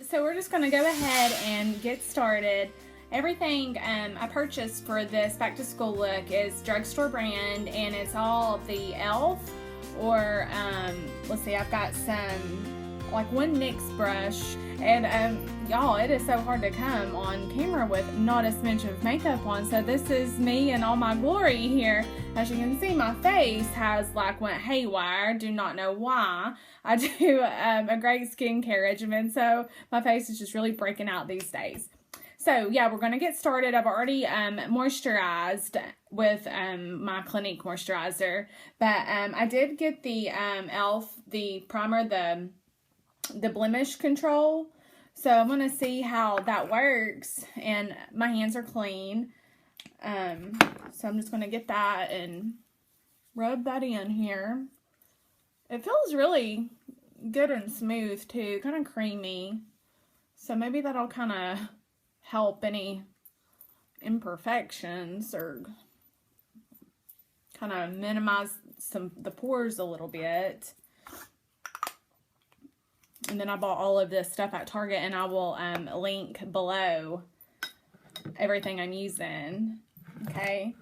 So we're just going to go ahead and get started. Everything I purchased for this back to school look is drugstore brand, and it's all the E.L.F. or let's see, I've got some like one NYX brush, and y'all, it is so hard to come on camera with not a smidge of makeup on. So this is me in all my glory here. As you can see, my face has like went haywire. Do not know why. I do a great skincare regimen, so my face is just really breaking out these days. So yeah, we're gonna get started. I've already moisturized with my Clinique moisturizer, but I did get the E.L.F. the primer, the blemish control. So I'm gonna see how that works, and my hands are clean. So I'm just gonna get that and rub that in here. It feels really good and smooth too, kind of creamy. So maybe that'll kind of help any imperfections or kind of minimize the pores a little bit. And then I bought all of this stuff at Target, and I will link below everything I'm using. Okay,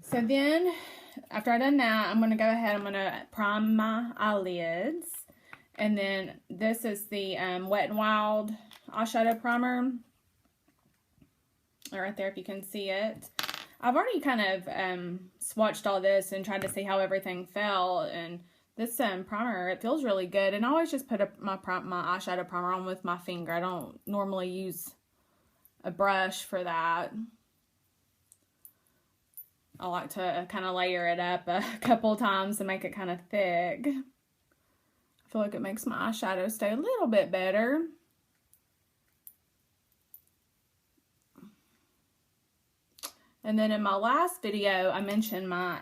so then after I've done that, I'm going to go ahead, I'm going to prime my eyelids. And then this is the Wet n Wild eyeshadow primer. Right there, if you can see it. I've already kind of swatched all this and tried to see how everything felt, and this primer, it feels really good. And I always just put my eyeshadow primer on with my finger. I don't normally use a brush for that. I like to kind of layer it up a couple times to make it kind of thick. I feel like it makes my eyeshadow stay a little bit better. And then in my last video, I mentioned my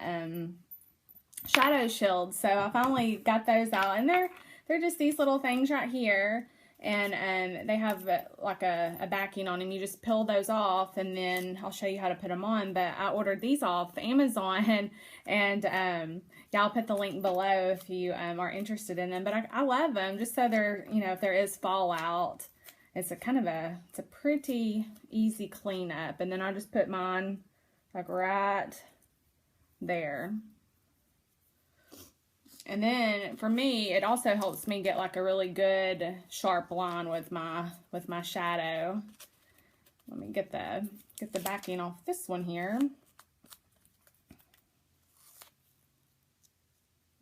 shadow shields. So I finally got those out, and they're just these little things right here, and they have like a backing on them. You just peel those off, and then I'll show you how to put them on. But I ordered these off Amazon, and yeah, I'll put the link below if you are interested in them. But I love them, just so they're, you know, if there is fallout, it's a pretty easy cleanup. And then I just put mine like right there. And then for me, it also helps me get like a really good sharp line with my shadow. Let me get the backing off this one here.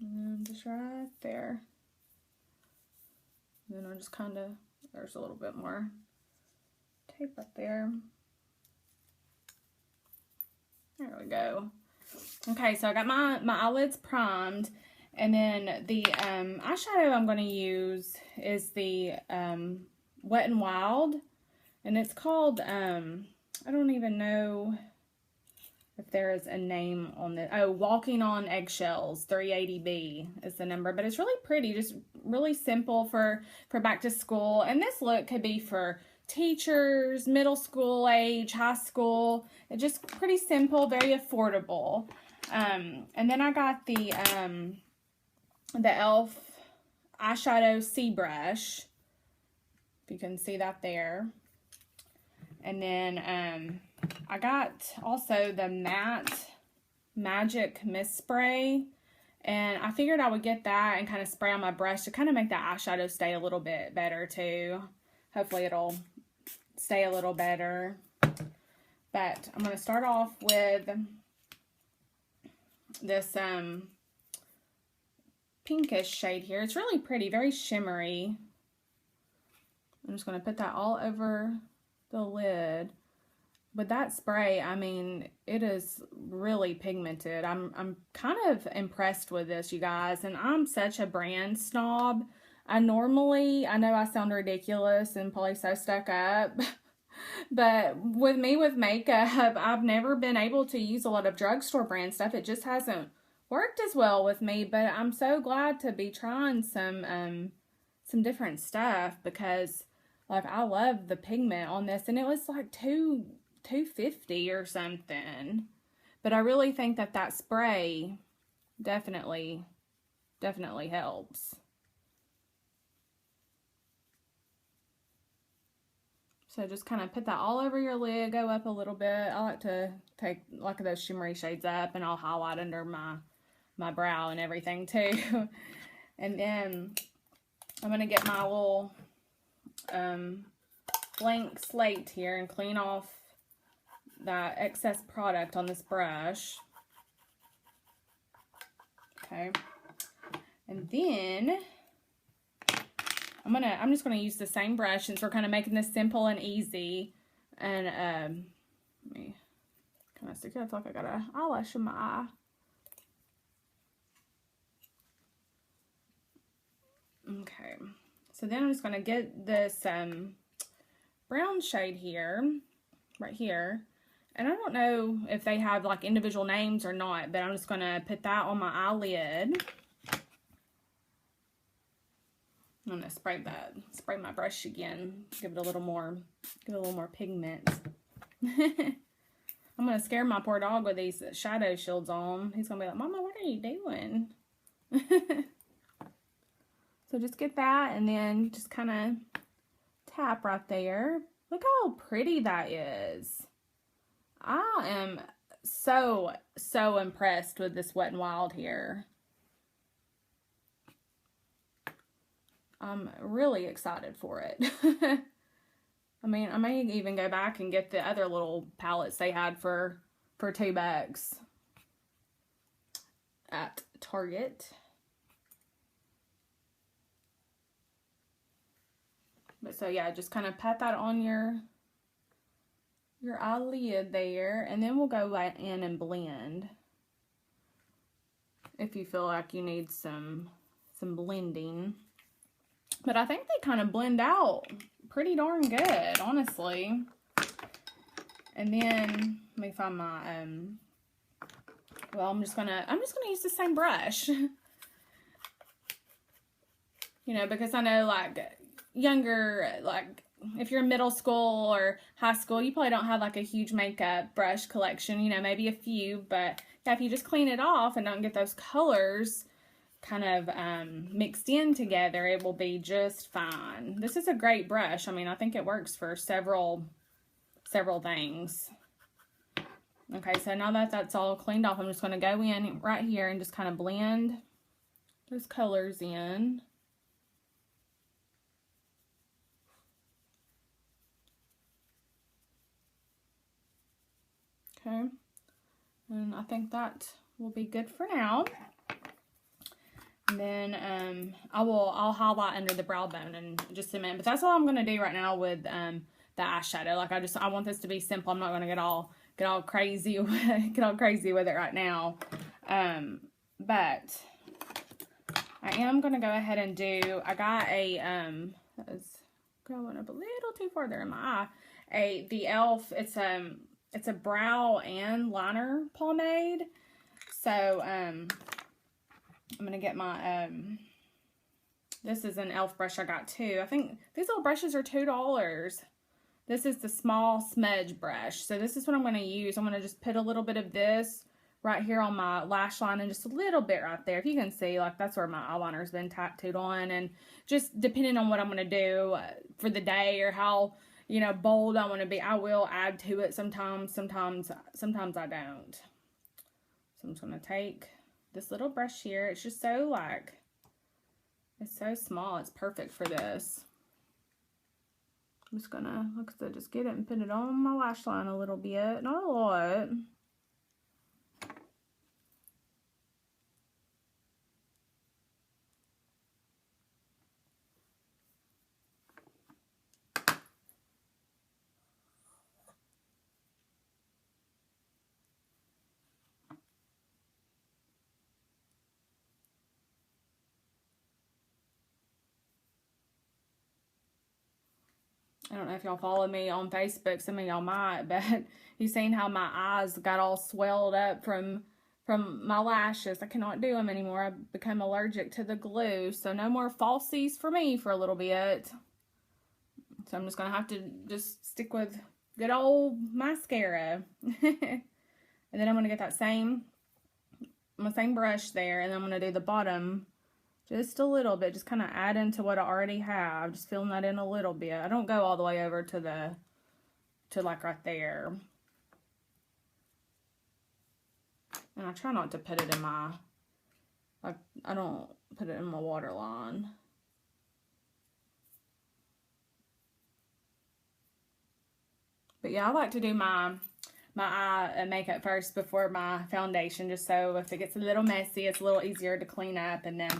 And just right there. And then I just kind of, there's a little bit more tape up there. There we go. Okay, so I got my eyelids primed, and then the eyeshadow I'm going to use is the Wet n Wild, and it's called, I don't even know if there is a name on it. Oh, Walking on Eggshells 380B is the number, but it's really pretty, just really simple for back to school. And this look could be for teachers, middle school age, high school. It's just pretty simple, very affordable. And then I got the E.L.F. eyeshadow C brush, if you can see that there. And then I got also the matte Magic Mist Spray, and I figured I would get that and kind of spray on my brush to kind of make that eyeshadow stay a little bit better too. Hopefully it'll stay a little better. But I'm going to start off with this pinkish shade here. It's really pretty, very shimmery. I'm just going to put that all over the lid. With that spray, I mean, it is really pigmented. I'm kind of impressed with this, you guys. And I'm such a brand snob. I know I sound ridiculous and probably so stuck up, but with me with makeup, I've never been able to use a lot of drugstore brand stuff. It just hasn't worked as well with me, but I'm so glad to be trying some different stuff, because like I love the pigment on this, and it was like $2.50 or something. But I really think that spray definitely helps. So just kind of put that all over your lid, go up a little bit. I like to take like those shimmery shades up, and I'll highlight under my brow and everything too. And then I'm going to get my little blank slate here and clean off that excess product on this brush. Okay. And then I'm just gonna use the same brush since we're kind of making this simple and easy. And let me kind of stick it. I feel like I got an eyelash in my eye. Okay, so then I'm just gonna get this brown shade here, right here. And I don't know if they have like individual names or not, but I'm just gonna put that on my eyelid. I'm gonna spray my brush again, give it a little more pigment. I'm gonna scare my poor dog with these shadow shields on. He's gonna be like, "Mama, what are you doing?" So just get that, and then just kind of tap right there. Look how pretty that is. I am so impressed with this Wet n Wild here. I'm really excited for it. I mean, I may even go back and get the other little palettes they had for $2 at Target. But so yeah, just kind of pat that on your eyelid there, and then we'll go right in and blend. If you feel like you need some blending. But I think they kind of blend out pretty darn good, honestly. And then let me find my well, I'm just gonna use the same brush. You know, because I know like younger, like if you're in middle school or high school, you probably don't have like a huge makeup brush collection, you know, maybe a few, but yeah, if you just clean it off and don't get those colors kind of mixed in together, it will be just fine. This is a great brush. I mean, I think it works for several things. Okay, so now that that's all cleaned off, I'm just going to go in right here and just kind of blend those colors in. Okay, and I think that will be good for now. And then I'll highlight under the brow bone in just a minute. But that's all I'm gonna do right now with the eyeshadow. Like I want this to be simple. I'm not gonna get all crazy with it right now. But I am gonna go ahead and do. I got a that's going up a little too far there in my eye. The E.L.F. It's a brow and liner pomade. So I'm gonna get my this is an E.L.F. brush I got too. I think these little brushes are $2. This is the small smudge brush. So this is what I'm gonna use. I'm gonna just put a little bit of this right here on my lash line and just a little bit right there. If you can see, like that's where my eyeliner's been tattooed on. And just depending on what I'm gonna do for the day or how, you know, bold I want to be, I will add to it sometimes. Sometimes I don't. So I'm just gonna take this little brush here. It's just so like, it's so small. It's perfect for this. I'm just gonna, like I said, just get it and put it on my lash line a little bit. Not a lot. I don't know if y'all follow me on Facebook. Some of y'all might, but you've seen how my eyes got all swelled up from my lashes. I cannot do them anymore. I've become allergic to the glue. So no more falsies for me for a little bit. So I'm just going to have to just stick with good old mascara. And then I'm going to get that same brush there. And I'm going to do the bottom Just a little bit, just kind of add into what I already have, just filling that in a little bit. I don't go all the way over to like right there. And I try not to put it in my, like, I don't put it in my water line. But yeah, I like to do my eye makeup first before my foundation, just so if it gets a little messy, it's a little easier to clean up. And then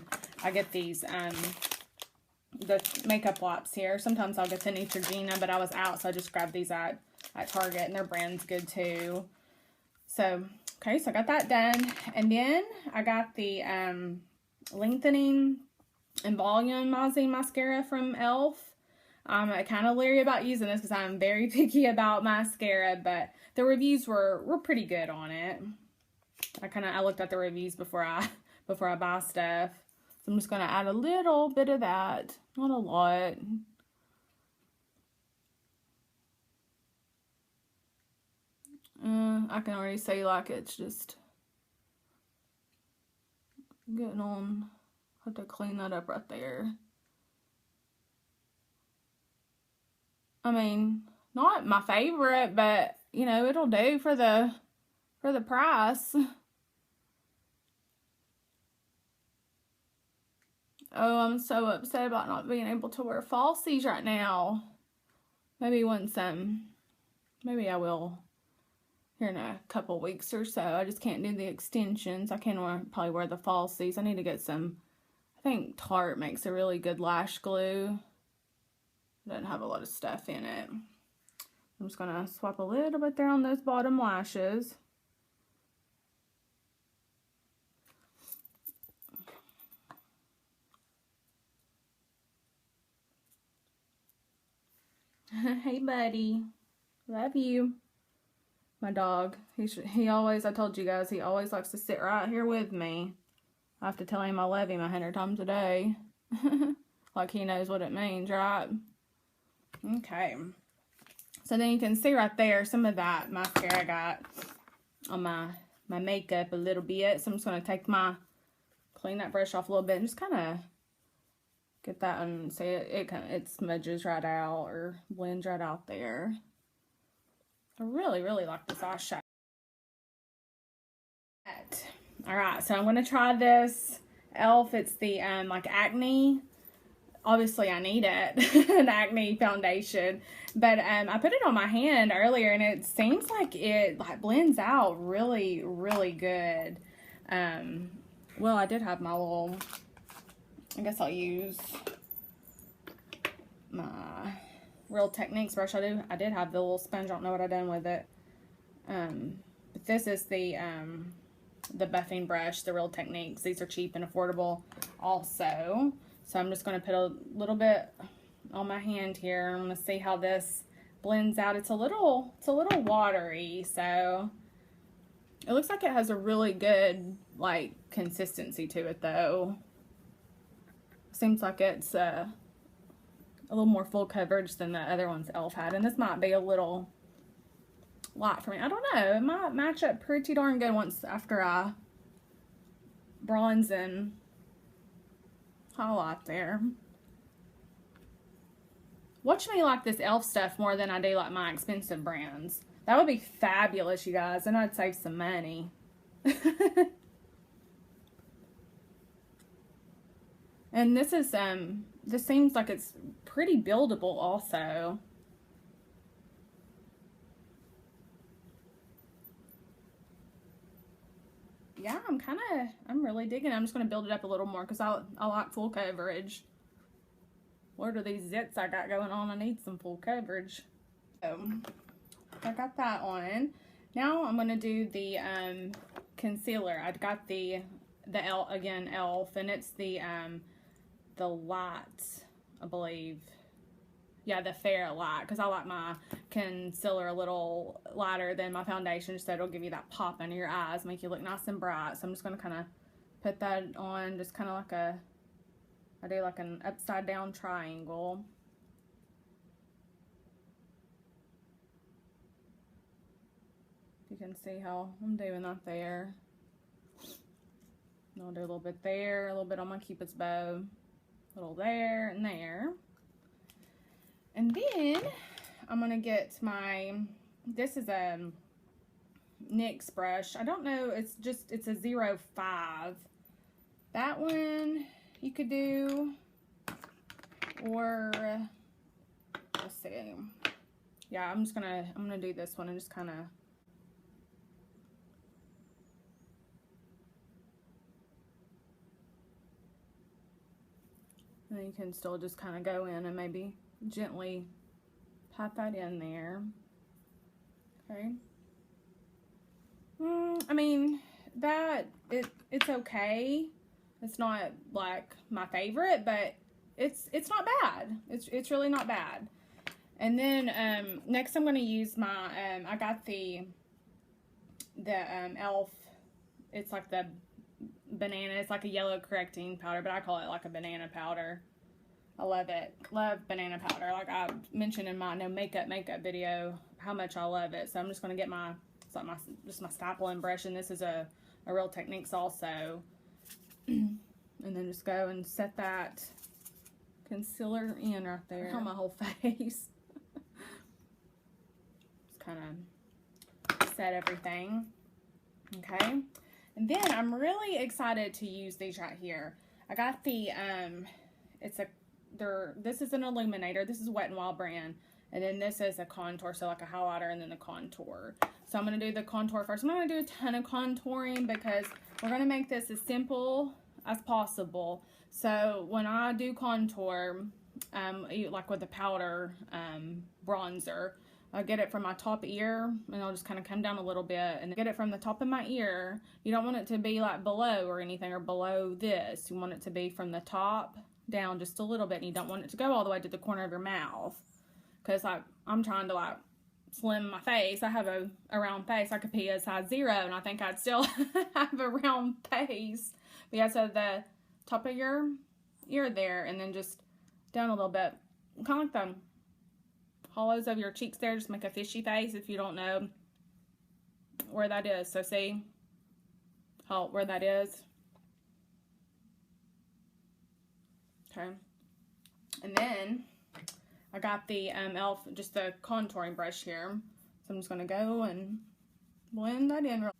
I get these the makeup wipes here. Sometimes I'll get the Neutrogena, but I was out, so I just grabbed these at Target, and their brand's good too. So okay, so I got that done, and then I got the lengthening and volumizing mascara from E.L.F. I'm kind of leery about using this because I'm very picky about mascara, but the reviews were pretty good on it. I looked at the reviews before I buy stuff. So I'm just gonna add a little bit of that, not a lot. I can already see like it's just getting on. Have to clean that up right there. I mean, not my favorite, but you know, it'll do for the price. Oh, I'm so upset about not being able to wear falsies right now. Maybe maybe I will here in a couple weeks or so. I just can't do the extensions. I can probably wear the falsies. I need to get some, I think Tarte makes a really good lash glue. It doesn't have a lot of stuff in it. I'm just going to swap a little bit there on those bottom lashes. Hey, buddy. Love you. My dog. He always, I told you guys, he always likes to sit right here with me. I have to tell him I love him 100 times a day. Like he knows what it means, right? Okay. So then you can see right there some of that mascara I got on my makeup a little bit. So I'm just going to clean that brush off a little bit and just kind of get that and see it smudges right out or blends right out there. I really, really like this eyeshadow. Alright, so I'm going to try this E.L.F. It's the like acne. Obviously I need it, an acne foundation. But I put it on my hand earlier and it seems like it blends out really, really good. Well, I did have my little, I guess I'll use my Real Techniques brush. I did have the little sponge. I don't know what I've done with it. But this is the buffing brush, the Real Techniques. These are cheap and affordable also. So I'm just going to put a little bit on my hand here. I'm going to see how this blends out. It's a little watery, so it looks like it has a really good like consistency to it though. Seems like it's a little more full coverage than the other ones E.L.F. had, and this might be a little light for me. I don't know. It might match up pretty darn good once after I bronze and highlight there. Watch me like this E.L.F. stuff more than I do like my expensive brands. That would be fabulous, you guys, and I'd save some money. And this is this seems like it's pretty buildable also. Yeah, I'm really digging it. I'm just going to build it up a little more because I like full coverage. What are these zits I got going on? I need some full coverage. So, I got that on. Now I'm going to do the concealer. I got the E.L.F. and it's the light, I believe. Yeah, the Fair Light, because I like my concealer a little lighter than my foundation, so it'll give you that pop under your eyes, make you look nice and bright. So I'm just going to kind of put that on, just kind of like I do like an upside down triangle. You can see how I'm doing that there. I'll do a little bit there, a little bit on my Cupid's bow, a little there and there. And then I'm going to get my, this is a NYX brush. I don't know, it's a 05. That one you could do, or let's see. Yeah, I'm gonna do this one and just kind of. And then you can still just kind of go in and maybe gently pat that in there. Okay. I mean, it's okay. It's not like my favorite, but it's not bad. It's really not bad. And then next I'm going to use my I got the E.L.F. It's like the banana. It's like a yellow correcting powder, but I call it like a banana powder. I love it. Love banana powder. Like I mentioned in my no makeup video how much I love it. So I'm just going to get my just my stapling brush, and this is a Real Techniques also. And then just go and set that concealer in right there on my whole face. Just kind of set everything. Okay. And then I'm really excited to use these right here. I got the this is an illuminator. This is Wet n Wild brand. And then this is a contour, so like a highlighter and then the contour. So I'm going to do the contour first. I'm not going to do a ton of contouring because we're going to make this as simple as possible. So when I do contour, like with the powder bronzer, I get it from my top ear, and I'll just kind of come down a little bit and get it from the top of my ear. You don't want it to be like below or anything, or below this. You want it to be from the top down just a little bit, and you don't want it to go all the way to the corner of your mouth. Because I'm trying to like slim my face. I have a round face. I could be a size 0, and I think I'd still have a round face. But yeah, so the top of your ear there, and then just down a little bit, kind of like the hollows of your cheeks there. Just make a fishy face if you don't know where that is. So see where that is. Okay, and then I got the E.L.F. just the contouring brush here. So I'm just going to go and blend that in.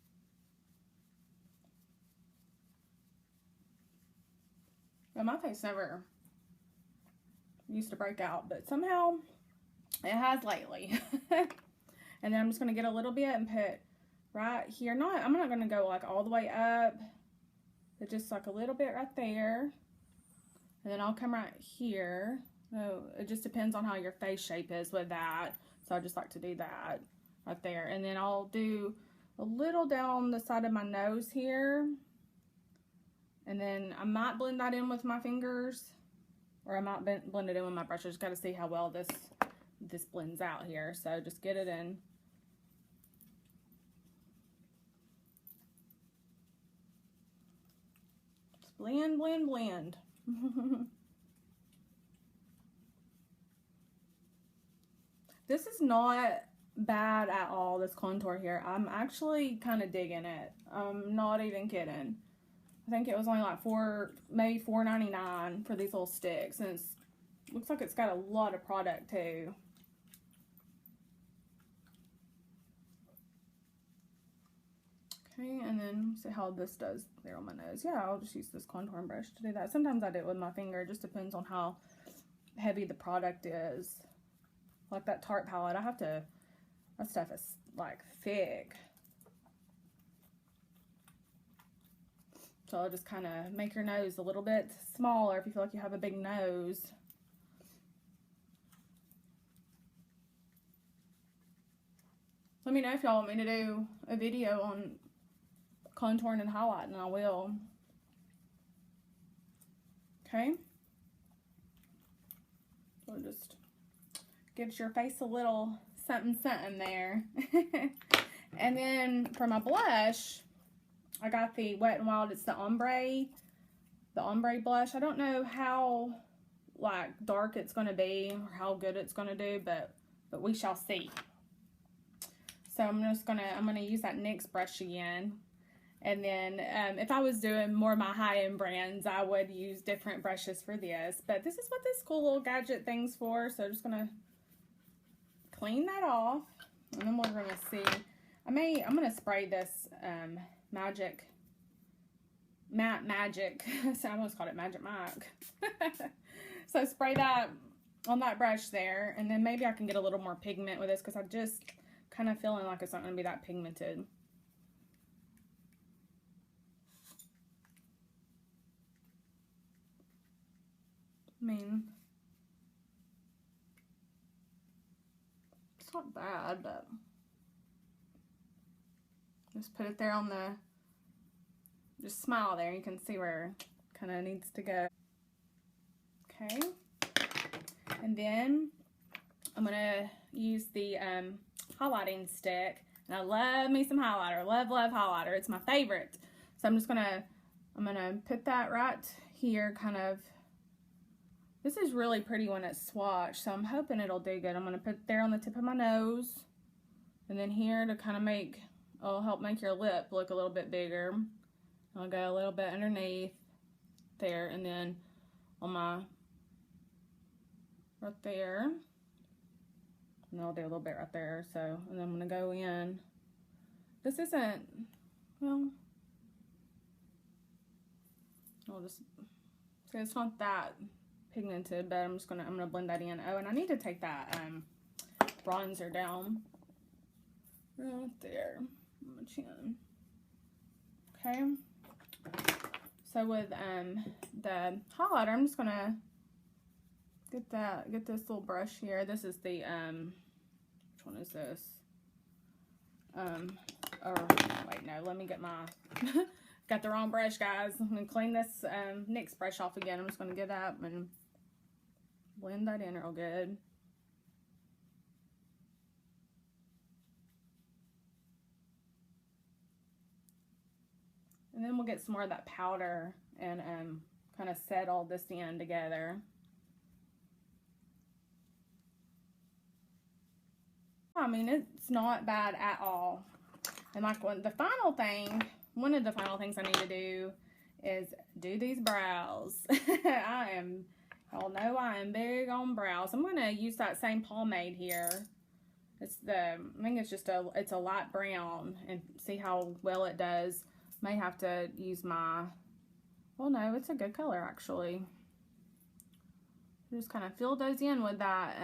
Well, my face never used to break out, but somehow it has lately. And then I'm just going to get a little bit and put right here. I'm not going to go like all the way up, but just like a little bit right there. And then I'll come right here. No, it just depends on how your face shape is with that. So I just like to do that right there. And then I'll do a little down the side of my nose here. And then I might blend that in with my fingers, or I might blend it in with my brush. I just got to see how well this blends out here. So just get it in. Just blend, blend, blend. This is not bad at all, this contour here. I'm actually kind of digging it. I'm not even kidding. I think it was only like maybe $4.99 for these little sticks, and it looks like it's got a lot of product too. Okay, and then see how this does there on my nose. Yeah, I'll just use this contouring brush to do that. Sometimes I do it with my finger. It just depends on how heavy the product is. Like that Tarte palette, that stuff is like thick. So I'll just kind of make your nose a little bit smaller if you feel like you have a big nose. Let me know if y'all want me to do a video on contouring and highlighting, and I will. Okay. So just gives your face a little something something there. And then for my blush, I got the Wet n Wild. It's the ombre blush. I don't know how like dark it's gonna be or how good it's gonna do, but we shall see. So I'm gonna use that NYX brush again, And then if I was doing more of my high-end brands, I would use different brushes for this. But this is what this cool little gadget thing's for. So I'm just going to clean that off. And then we're going to see. I'm going to spray this Magic. So I almost called it Magic Mike. So spray that on that brush there. And then maybe I can get a little more pigment with this because I'm just kind of feeling like it's not going to be that pigmented. I mean, it's not bad, but just put it there on the, just smile there. You can see where it kind of needs to go. Okay. And then I'm going to use the highlighting stick. And I love me some highlighter. Love highlighter. It's my favorite. So I'm just going to, I'm going to put that right here kind of. This is really pretty when it's swatched, so I'm hoping it'll do good. I'm going to put it there on the tip of my nose, and then here to kind of make, it'll help make your lip look a little bit bigger. I'll go a little bit underneath there, and then on my, right there, and I'll do a little bit right there, so, and then I'm going to go in. This isn't, well, I'll just, see it's not that pigmented, but I'm gonna blend that in. Oh, and I need to take that bronzer down right there on my chin. Okay. So with the highlighter, I'm just gonna get this little brush here. This is the which one is this? Or wait, no, let me get my got the wrong brush, guys. I'm gonna clean this NYX brush off again. I'm just gonna get up and blend that in real good. And then we'll get some more of that powder and kind of set all this in together. I mean, it's not bad at all. And like the final thing, one of the final things I need to do is do these brows. Y'all know I am big on brows. I'm gonna use that same pomade here. It's I think it's just it's a light brown, and see how well it does. May have to use my, well no, it's a good color actually. Just kind of fill those in with that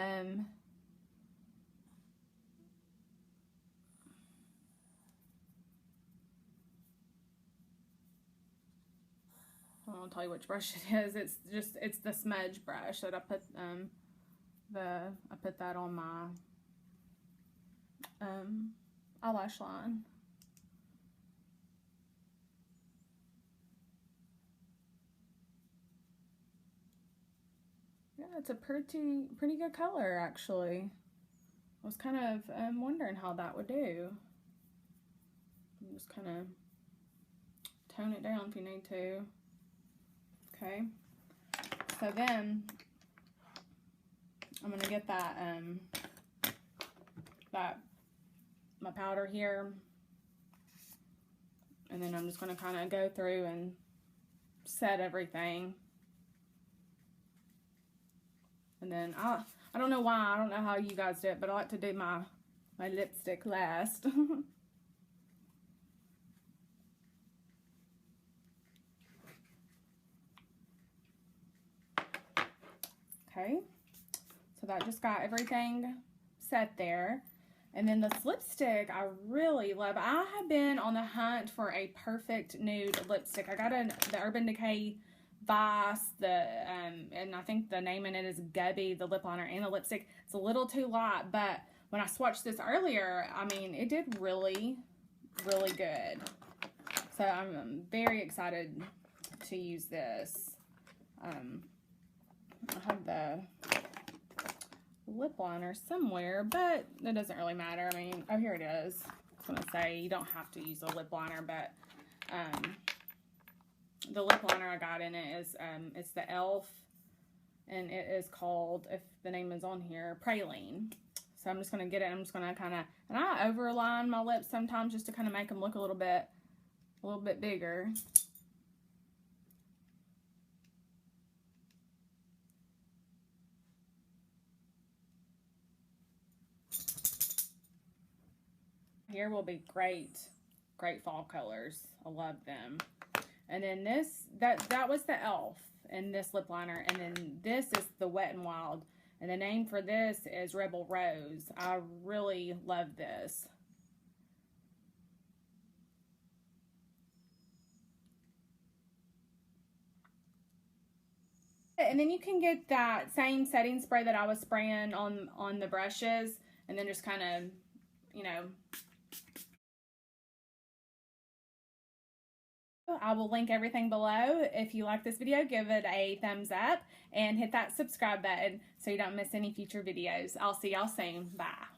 I won't tell you which brush it is. It's the smudge brush that I put I put that on my eyelash line. Yeah, it's a pretty good color actually. I was kind of wondering how that would do. Just kind of tone it down if you need to. Okay, so then I'm gonna get that my powder here, and then I'm just gonna kind of go through and set everything. And then I don't know why, I don't know how you guys do it, but I like to do my lipstick last. Okay, so that just got everything set there. And then this lipstick I really love. I have been on the hunt for a perfect nude lipstick. I got the Urban Decay Vice, and I think the name in it is Gubby, the lip liner and the lipstick. It's a little too light, but when I swatched this earlier, I mean, it did really good. So I'm very excited to use this. I have the lip liner somewhere, but it doesn't really matter. I mean, oh, here it is. I was gonna say you don't have to use a lip liner, but the lip liner I got in it is it's the E.L.F, and it is called, if the name is on here, Praline. So I'm just gonna get it. I'm just gonna kind of, and I overline my lips sometimes just to kind of make them look a little bit a little bit bigger. Here will be great fall colors. I love them. And then this, that was the E.L.F. and this lip liner. And then this is the Wet n Wild. And the name for this is Rebel Rose. I really love this. And then you can get that same setting spray that I was spraying on the brushes, and then just kind of, you know, I will link everything below. If you like this video, give it a thumbs up and hit that subscribe button so you don't miss any future videos. I'll see y'all soon. Bye.